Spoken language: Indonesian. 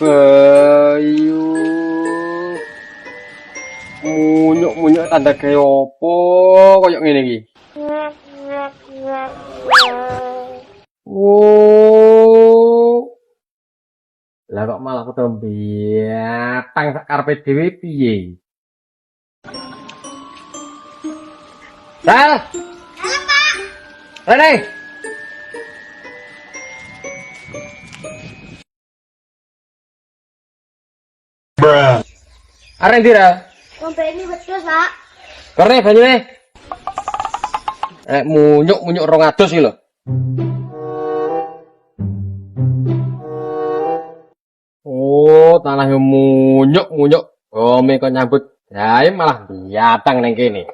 Bayu munyuk tanda kaya opo koyo ngene iki. Oh. Lah kok malah ketemu biatang sak karepe dhewe piye? Sal. Halo, Pak. Rene. Bruh. Arep ndi, Ra? Ngombe ini wedhus, Pak. Korne banyune. Munyuk 200 iki lho. Oh, tanah yo munyuk. Ome kok nyambut gawe malah biatang ning kene.